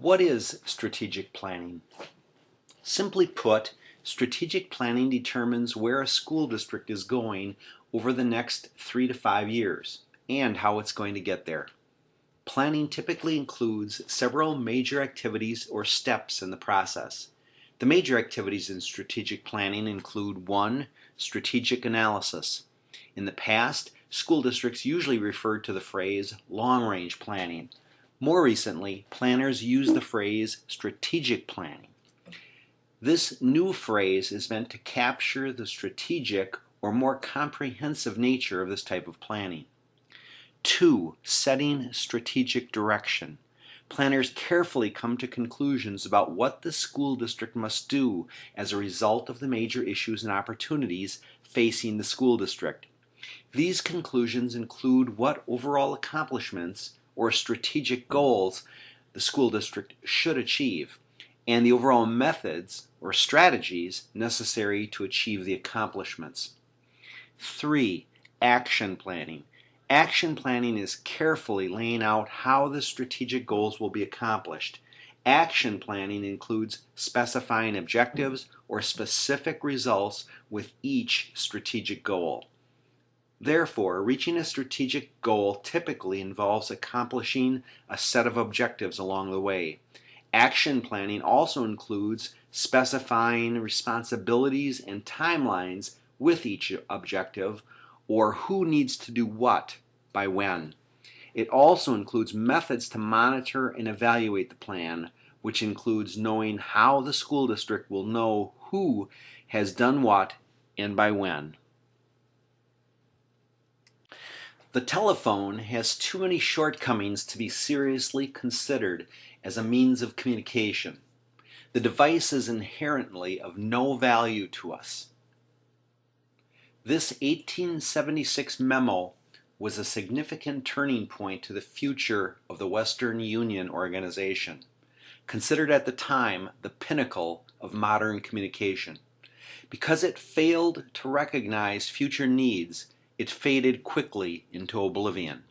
What is strategic planning? Simply put, strategic planning determines where a school district is going over the next 3 to 5 years and how it's going to get there. Planning typically includes several major activities or steps in the process. The major activities in strategic planning include 1. Strategic analysis. In the past, school districts usually referred to the phrase long-range planning. More recently, planners use the phrase strategic planning. This new phrase is meant to capture the strategic or more comprehensive nature of this type of planning. 2. Setting strategic direction. Planners carefully come to conclusions about what the school district must do as a result of the major issues and opportunities facing the school district. These conclusions include what overall accomplishments or strategic goals the school district should achieve, and the overall methods or strategies necessary to achieve the accomplishments. 3. Action planning. Action planning is carefully laying out how the strategic goals will be accomplished. Action planning includes specifying objectives or specific results with each strategic goal. Therefore, reaching a strategic goal typically involves accomplishing a set of objectives along the way. Action planning also includes specifying responsibilities and timelines with each objective, or who needs to do what by when. It also includes methods to monitor and evaluate the plan, which includes knowing how the school district will know who has done what and by when. The telephone has too many shortcomings to be seriously considered as a means of communication. The device is inherently of no value to us. This 1876 memo was a significant turning point to the future of the Western Union organization, considered at the time the pinnacle of modern communication. Because it failed to recognize future needs, it faded quickly into oblivion.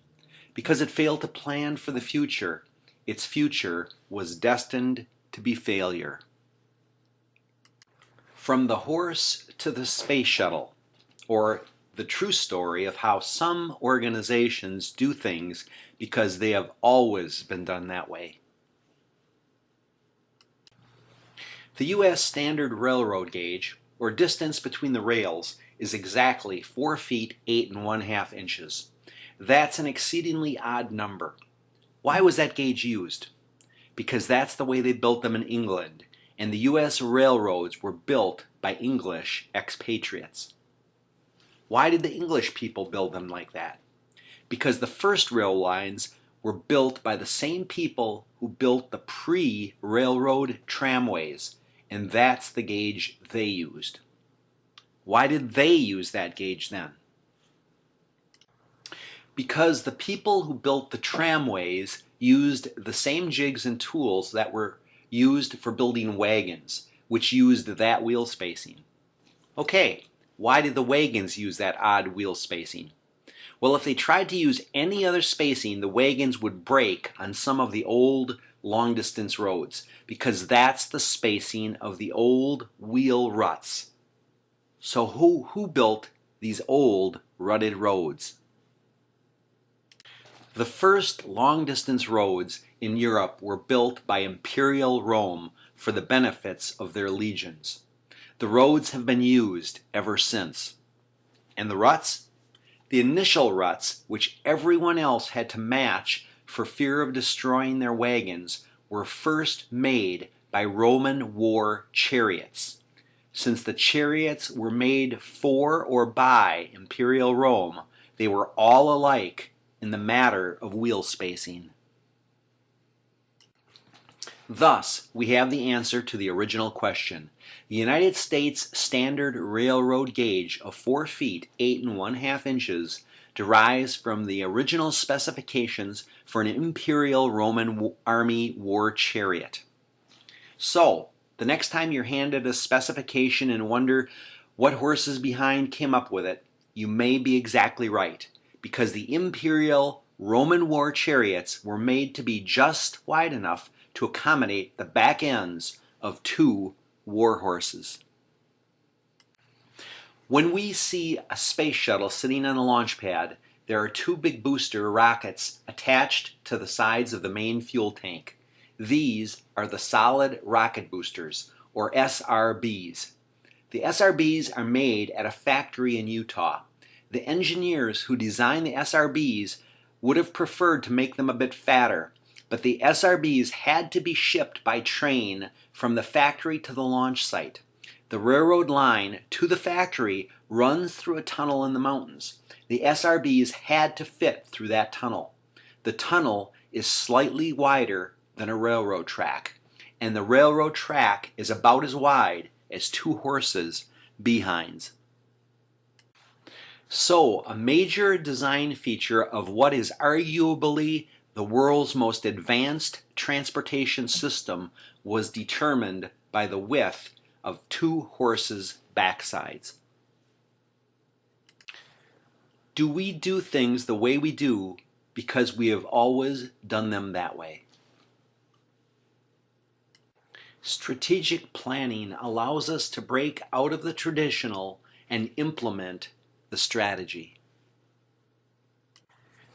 Because it failed to plan for the future, its future was destined to be failure. From the horse to the space shuttle, or the true story of how some organizations do things because they have always been done that way. The U.S. Standard Railroad Gauge, or distance between the rails, is exactly 4 feet 8 1/2 inches. That's an exceedingly odd number. Why was that gauge used? Because that's the way they built them in England, and the U.S. railroads were built by English expatriates. Why did the English people build them like that? Because the first rail lines were built by the same people who built the pre-railroad tramways, and that's the gauge they used. Why did they use that gauge then? Because the people who built the tramways used the same jigs and tools that were used for building wagons, which used that wheel spacing. Okay, why did the wagons use that odd wheel spacing? Well, if they tried to use any other spacing, the wagons would break on some of the old long-distance roads, because that's the spacing of the old wheel ruts. So who built these old rutted roads? The first long-distance roads in Europe were built by Imperial Rome for the benefits of their legions. The roads have been used ever since. And the ruts? The initial ruts, which everyone else had to match for fear of destroying their wagons, were first made by Roman war chariots. Since the chariots were made for or by Imperial Rome, they were all alike in the matter of wheel spacing. Thus, we have the answer to the original question. The United States Standard Railroad Gauge of 4 feet 8 1/2 inches derives from the original specifications for an Imperial Roman Army war chariot. So, the next time you're handed a specification and wonder what horses behind came up with it, you may be exactly right, because the Imperial Roman war chariots were made to be just wide enough to accommodate the back ends of 2 war horses. When we see a space shuttle sitting on a launch pad, there are 2 big booster rockets attached to the sides of the main fuel tank. These are the solid rocket boosters, or SRBs. The SRBs are made at a factory in Utah. The engineers who designed the SRBs would have preferred to make them a bit fatter, but the SRBs had to be shipped by train from the factory to the launch site. The railroad line to the factory runs through a tunnel in the mountains. The SRBs had to fit through that tunnel. The tunnel is slightly wider than a railroad track, and the railroad track is about as wide as 2 horses' behinds. So, a major design feature of what is arguably the world's most advanced transportation system was determined by the width of 2 horses' backsides. Do we do things the way we do because we have always done them that way? Strategic planning allows us to break out of the traditional and implement the strategy.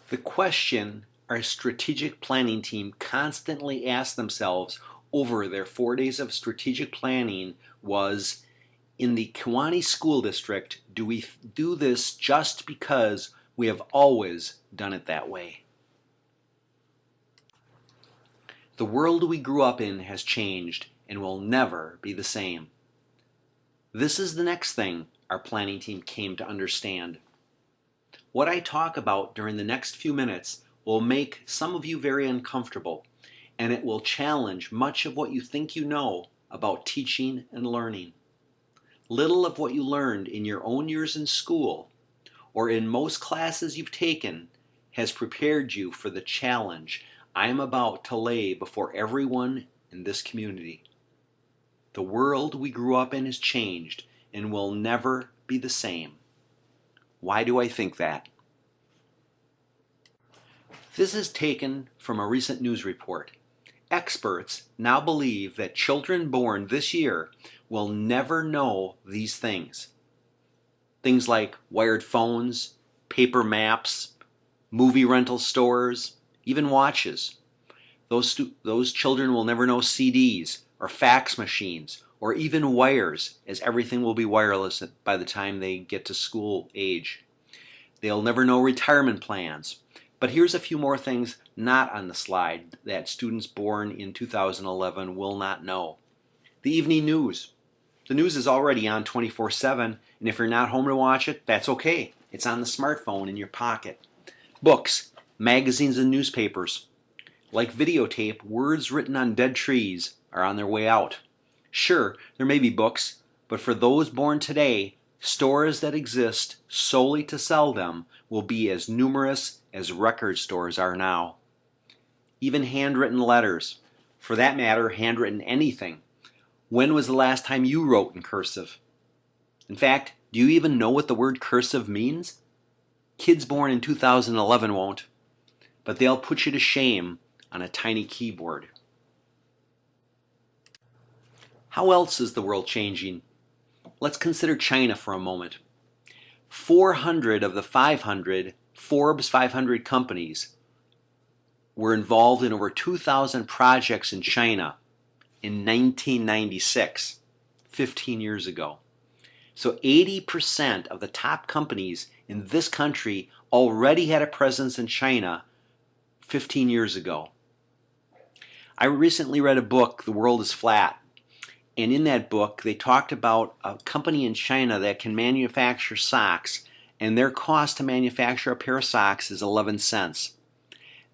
The question our strategic planning team constantly asked themselves over their 4 days of strategic planning was, in the Kewaunee School District, do we do this just because we have always done it that way? The world we grew up in has changed and will never be the same. This is the next thing our planning team came to understand. What I talk about during the next few minutes will make some of you very uncomfortable, and it will challenge much of what you think you know about teaching and learning. Little of what you learned in your own years in school, or in most classes you've taken, has prepared you for the challenge I am about to lay before everyone in this community. The world we grew up in has changed and will never be the same. Why do I think that? This is taken from a recent news report. Experts now believe that children born this year will never know these things. Things like wired phones, paper maps, movie rental stores, even watches. Those children will never know CDs or fax machines or even wires, as everything will be wireless by the time they get to school age. They'll never know retirement plans. But here's a few more things not on the slide that students born in 2011 will not know. The evening news. The news is already on 24/7, and if you're not home to watch it, that's okay. It's on the smartphone in your pocket. Books, magazines, and newspapers. Like videotape, words written on dead trees are on their way out. Sure, there may be books, but for those born today, stores that exist solely to sell them will be as numerous as record stores are now. Even handwritten letters, for that matter, handwritten anything. When was the last time you wrote in cursive? In fact, do you even know what the word cursive means? Kids born in 2011 won't, but they'll put you to shame on a tiny keyboard. How else is the world changing? Let's consider China for a moment. 400 of the 500 Forbes 500 companies were involved in over 2,000 projects in China in 1996, 15 years ago. So 80% of the top companies in this country already had a presence in China 15 years ago. I recently read a book, The World is Flat, and in that book they talked about a company in China that can manufacture socks, and their cost to manufacture a pair of socks is 11 cents.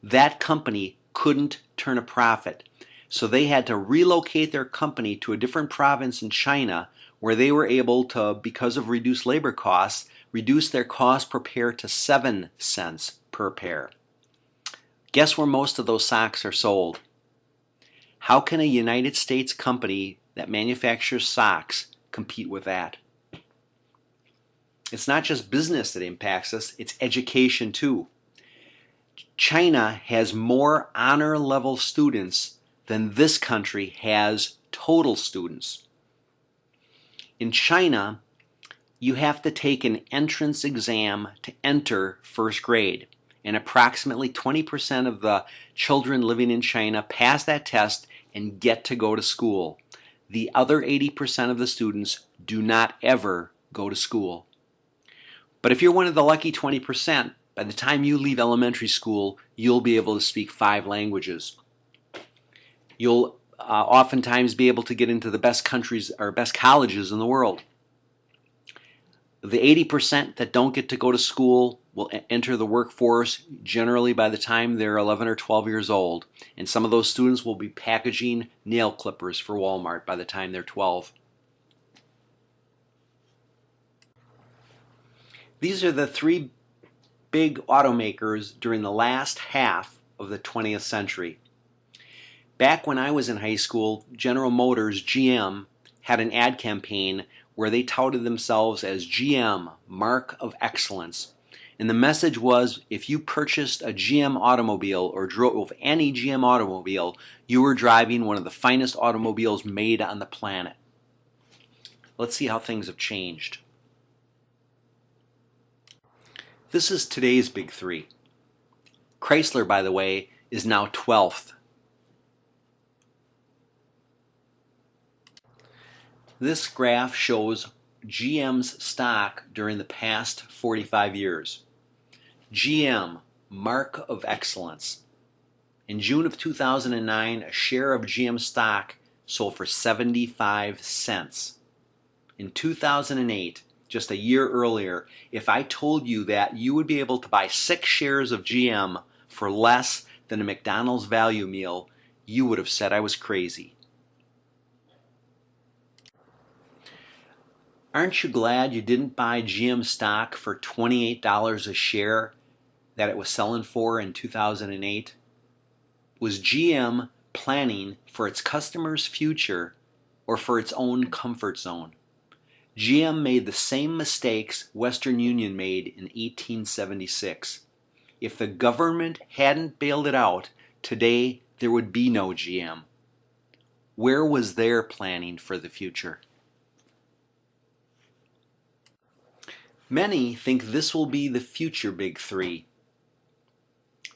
That company couldn't turn a profit, so they had to relocate their company to a different province in China where they were able to, because of reduced labor costs, reduce their cost per pair to 7 cents per pair. Guess where most of those socks are sold? How can a United States company that manufactures socks compete with that? It's not just business that impacts us, it's education too. China has more honor level students than this country has total students. In China, you have to take an entrance exam to enter first grade, and approximately 20% of the children living in China pass that test and get to go to school. The other 80% of the students do not ever go to school. But if you're one of the lucky 20%, by the time you leave elementary school, you'll be able to speak 5 languages. You'll oftentimes be able to get into the best countries or best colleges in the world. The 80% that don't get to go to school will enter the workforce generally by the time they're 11 or 12 years old. And some of those students will be packaging nail clippers for Walmart by the time they're 12. These are the 3 big automakers during the last half of the 20th century. Back when I was in high school, General Motors, GM, had an ad campaign where they touted themselves as GM, Mark of Excellence. And the message was, if you purchased a GM automobile or drove any GM automobile, you were driving one of the finest automobiles made on the planet. Let's see how things have changed. This is today's big 3. Chrysler, by the way, is now 12th. This graph shows GM's stock during the past 45 years. GM, Mark of Excellence. In June of 2009, a share of GM stock sold for 75 cents. In 2008, just a year earlier, if I told you that you would be able to buy 6 shares of GM for less than a McDonald's value meal, you would have said I was crazy. Aren't you glad you didn't buy GM stock for $28 a share that it was selling for in 2008? Was GM planning for its customers' future or for its own comfort zone? GM made the same mistakes Western Union made in 1876. If the government hadn't bailed it out, today there would be no GM. Where was their planning for the future? Many think this will be the future big 3.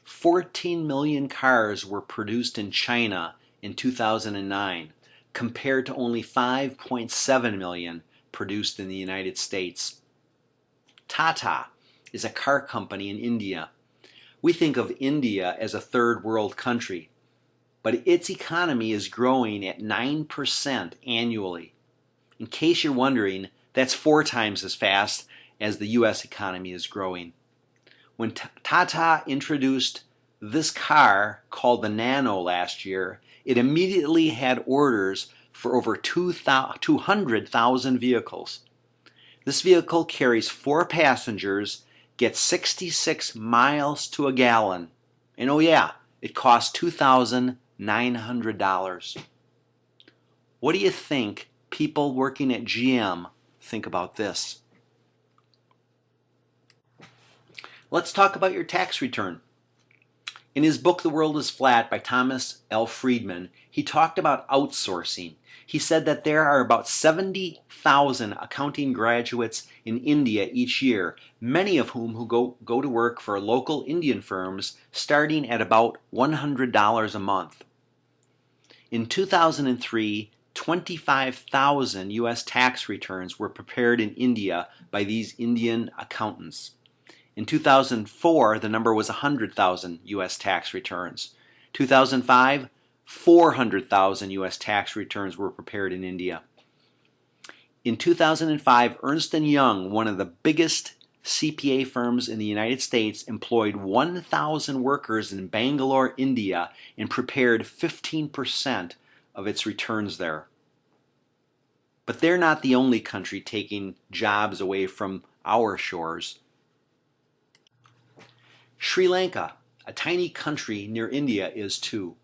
14 million cars were produced in China in 2009, compared to only 5.7 million produced in the United States. Tata is a car company in India. We think of India as a third world country, but its economy is growing at 9% annually. In case you're wondering, that's 4 times as fast as the U.S. economy is growing. When Tata introduced this car called the Nano last year, it immediately had orders for over 200,000 vehicles. This vehicle carries 4 passengers, gets 66 miles to a gallon, and oh yeah, it costs $2,900. What do you think people working at GM think about this? Let's talk about your tax return. In his book, The World is Flat by Thomas L. Friedman, he talked about outsourcing. He said that there are about 70,000 accounting graduates in India each year, many of whom who go to work for local Indian firms starting at about $100 a month. In 2003, 25,000 U.S. tax returns were prepared in India by these Indian accountants. In 2004, the number was 100,000 U.S. tax returns. 2005, 400,000 U.S. tax returns were prepared in India. In 2005, Ernst & Young, one of the biggest CPA firms in the United States, employed 1,000 workers in Bangalore, India, and prepared 15% of its returns there. But they're not the only country taking jobs away from our shores. Sri Lanka, a tiny country near India, is too.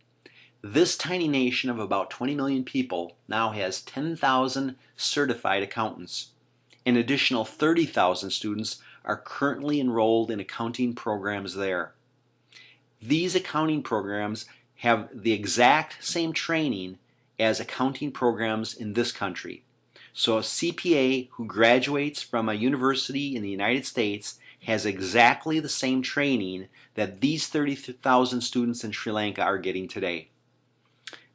This tiny nation of about 20 million people now has 10,000 certified accountants. An additional 30,000 students are currently enrolled in accounting programs there. These accounting programs have the exact same training as accounting programs in this country. So a CPA who graduates from a university in the United States has exactly the same training that these 30,000 students in Sri Lanka are getting today.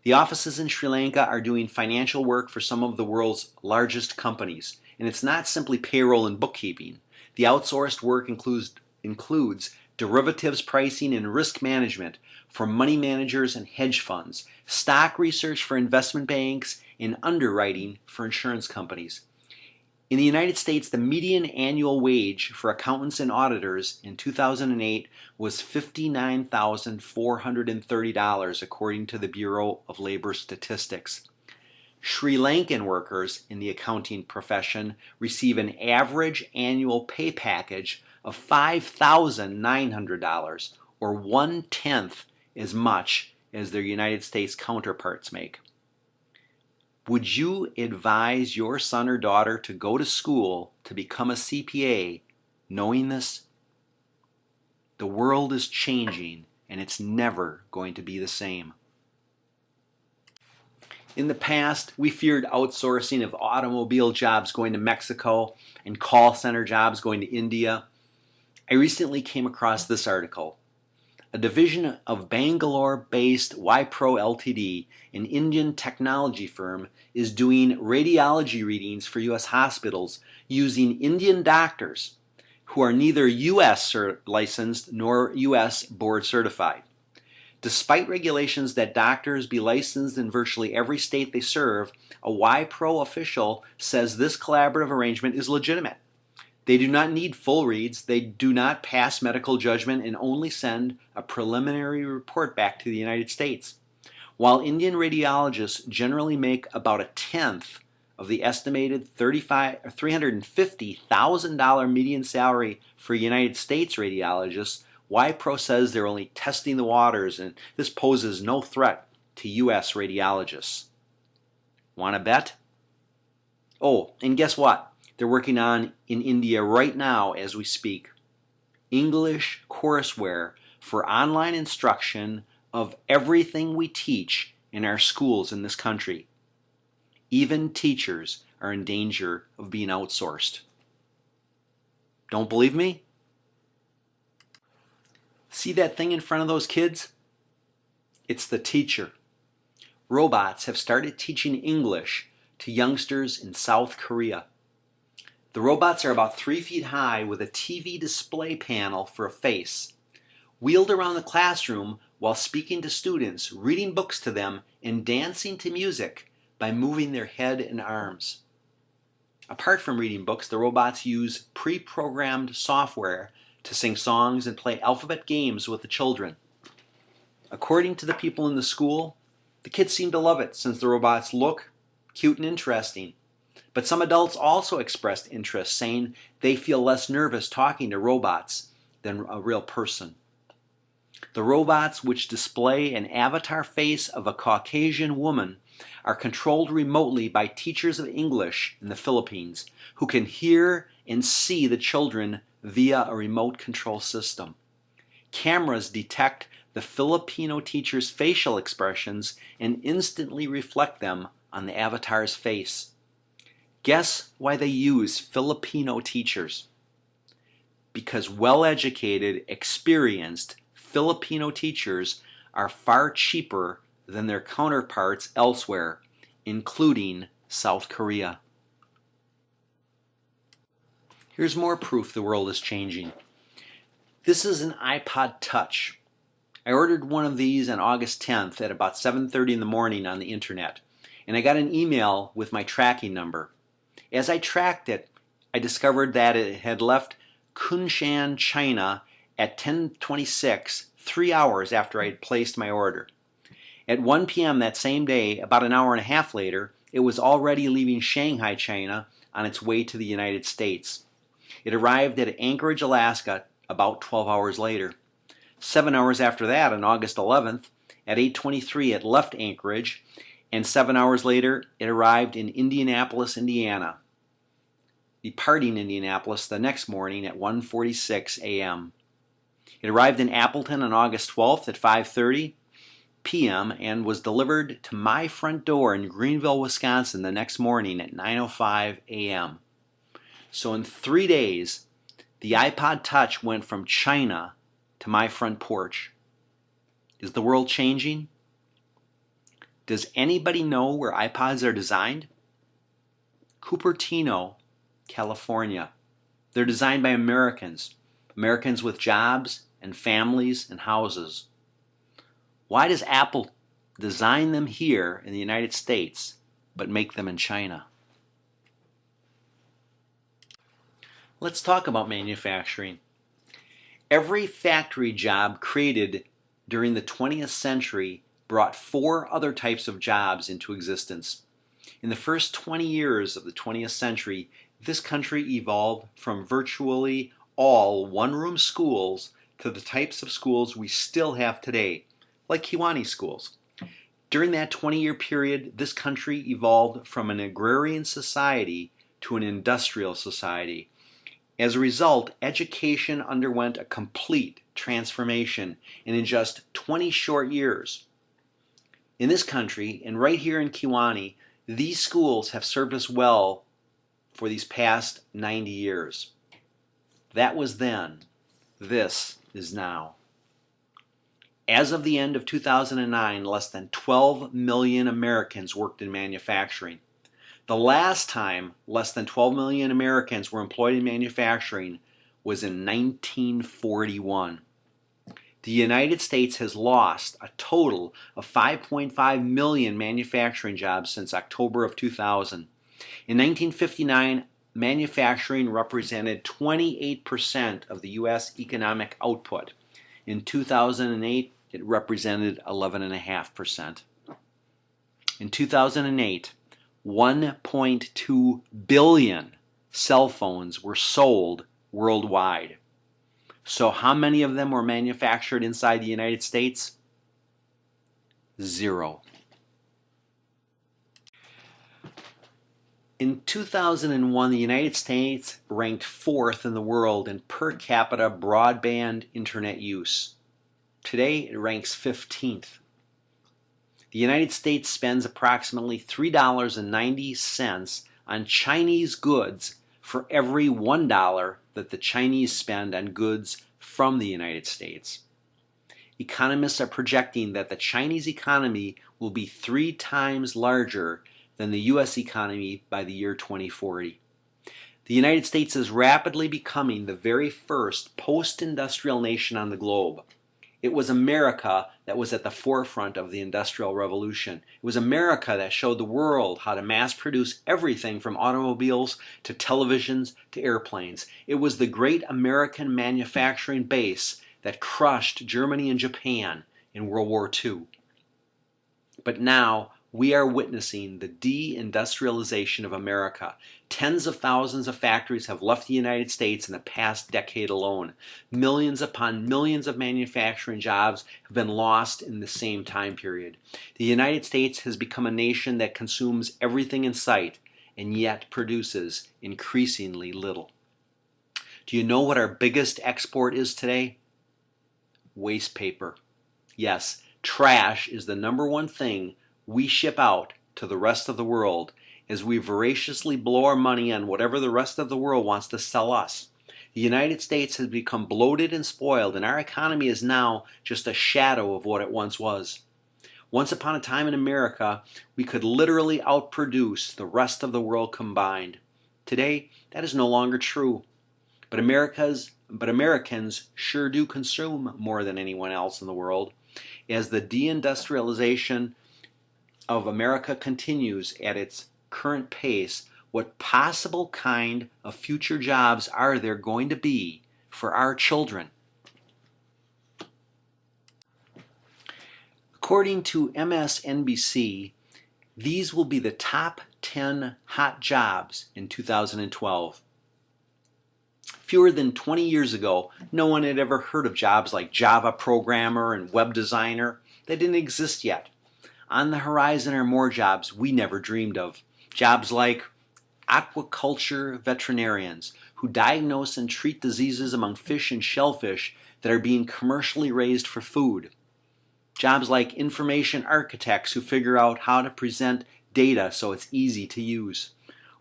The offices in Sri Lanka are doing financial work for some of the world's largest companies, and it's not simply payroll and bookkeeping. The outsourced work includes derivatives pricing and risk management for money managers and hedge funds, stock research for investment banks, and underwriting for insurance companies. In the United States, the median annual wage for accountants and auditors in 2008 was $59,430, according to the Bureau of Labor Statistics. Sri Lankan workers in the accounting profession receive an average annual pay package of $5,900, or 1/10 as much as their United States counterparts make. Would you advise your son or daughter to go to school to become a CPA knowing this? The world is changing, and it's never going to be the same. In the past, we feared outsourcing of automobile jobs going to Mexico and call center jobs going to India. I recently came across this article. A division of Bangalore-based Wipro Ltd., an Indian technology firm, is doing radiology readings for U.S. hospitals using Indian doctors who are neither U.S. licensed nor U.S. board certified. Despite regulations that doctors be licensed in virtually every state they serve, a Wipro official says this collaborative arrangement is legitimate. They do not need full reads, they do not pass medical judgment, and only send a preliminary report back to the United States. While Indian radiologists generally make about 1/10 of the estimated $350,000 median salary for United States radiologists, Wipro says they're only testing the waters, and this poses no threat to U.S. radiologists. Want to bet? Oh, and guess what? They're working on in India right now as we speak. English courseware for online instruction of everything we teach in our schools in this country. Even teachers are in danger of being outsourced. Don't believe me? See that thing in front of those kids? It's the teacher. Robots have started teaching English to youngsters in South Korea. The robots are about 3 feet high with a TV display panel for a face, wheeled around the classroom while speaking to students, reading books to them, and dancing to music by moving their head and arms. Apart from reading books, the robots use pre-programmed software to sing songs and play alphabet games with the children. According to the people in the school, the kids seem to love it since the robots look cute and interesting. But some adults also expressed interest, saying they feel less nervous talking to robots than a real person. The robots, which display an avatar face of a Caucasian woman, are controlled remotely by teachers of English in the Philippines who can hear and see the children via a remote control system. Cameras detect the Filipino teacher's facial expressions and instantly reflect them on the avatar's face. Guess why they use Filipino teachers? Because well-educated, experienced Filipino teachers are far cheaper than their counterparts elsewhere, including South Korea. Here's more proof the world is changing. This is an iPod Touch. I ordered one of these on August 10th at about 7:30 in the morning on the internet, and I got an email with my tracking number. As I tracked it, I discovered that it had left Kunshan, China at 10:26, 3 hours after I had placed my order. At 1 p.m. that same day, about an hour and a half later, it was already leaving Shanghai, China, on its way to the United States. It arrived at Anchorage, Alaska, about 12 hours later. 7 hours after that, on August 11th, at 8:23, it left Anchorage, and 7 hours later, it arrived in Indianapolis, Indiana, departing Indianapolis the next morning at 1:46 a.m. It arrived in Appleton on August 12th at 5:30, p.m. and was delivered to my front door in Greenville, Wisconsin the next morning at 9:05 a.m. So in 3 days, the iPod Touch went from China to my front porch. Is the world changing? Does anybody know where iPods are designed? Cupertino, California. They're designed by Americans with jobs and families and houses. Why does Apple design them here in the United States but make them in China? Let's talk about manufacturing. Every factory job created during the 20th century brought 4 other types of jobs into existence. In the first 20 years of the 20th century, this country evolved from virtually all one-room schools to the types of schools we still have today, like Kewaunee schools. During that 20-year period, this country evolved from an agrarian society to an industrial society. As a result, education underwent a complete transformation, and in just 20 short years. In this country, and right here in Kewaunee, these schools have served us well for these past 90 years. That was then. This is now. As of the end of 2009, less than 12 million Americans worked in manufacturing. The last time less than 12 million Americans were employed in manufacturing was in 1941. The United States has lost a total of 5.5 million manufacturing jobs since October of 2000. In 1959, manufacturing represented 28% of the U.S. economic output. In 2008, it represented 11.5%. In 2008, 1.2 billion cell phones were sold worldwide. So how many of them were manufactured inside the United States? 0. In 2001, the United States ranked 4th in the world in per capita broadband internet use. Today, it ranks 15th. The United States spends approximately $3.90 on Chinese goods for every $1 that the Chinese spend on goods from the United States. Economists are projecting that the Chinese economy will be 3 times larger than the U.S. economy by the year 2040. The United States is rapidly becoming the very first post-industrial nation on the globe. It was America that was at the forefront of the Industrial Revolution. It was America that showed the world how to mass produce everything from automobiles to televisions to airplanes. It was the great American manufacturing base that crushed Germany and Japan in World War II. But now we are witnessing the deindustrialization of America. Tens of thousands of factories have left the United States in the past decade alone. Millions upon millions of manufacturing jobs have been lost in the same time period. The United States has become a nation that consumes everything in sight and yet produces increasingly little. Do you know what our biggest export is today? Waste paper. Yes, trash is the number one thing we ship out to the rest of the world as we voraciously blow our money on whatever the rest of the world wants to sell us. The United States has become bloated and spoiled, and our economy is now just a shadow of what it once was. Once upon a time in America, we could literally outproduce the rest of the world combined. Today, that is no longer true. But Americans sure do consume more than anyone else in the world. As the deindustrialization of America continues at its current pace, what possible kind of future jobs are there going to be for our children? According to MSNBC, these will be the top 10 hot jobs in 2012. Fewer than 20 years ago, no one had ever heard of jobs like Java programmer and web designer. They didn't exist yet. On the horizon are more jobs we never dreamed of. Jobs like aquaculture veterinarians who diagnose and treat diseases among fish and shellfish that are being commercially raised for food. Jobs like information architects who figure out how to present data so it's easy to use.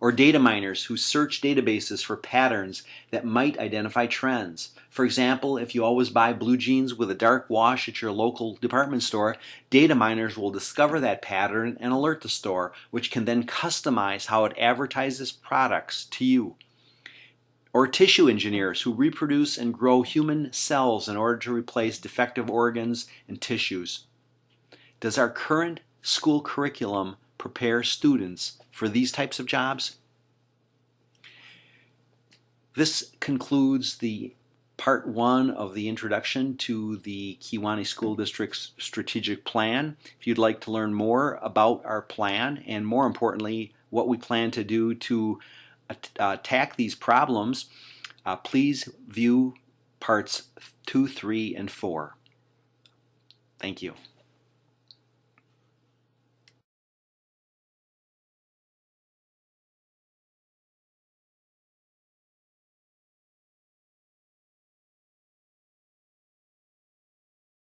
Or data miners who search databases for patterns that might identify trends. For example, if you always buy blue jeans with a dark wash at your local department store, data miners will discover that pattern and alert the store, which can then customize how it advertises products to you. Or tissue engineers who reproduce and grow human cells in order to replace defective organs and tissues. Does our current school curriculum prepare students for these types of jobs? This concludes the part 1 of the introduction to the Kewaunee School District's strategic plan. If you'd like to learn more about our plan and more importantly what we plan to do to attack these problems, please view parts 2, 3, and 4. Thank you.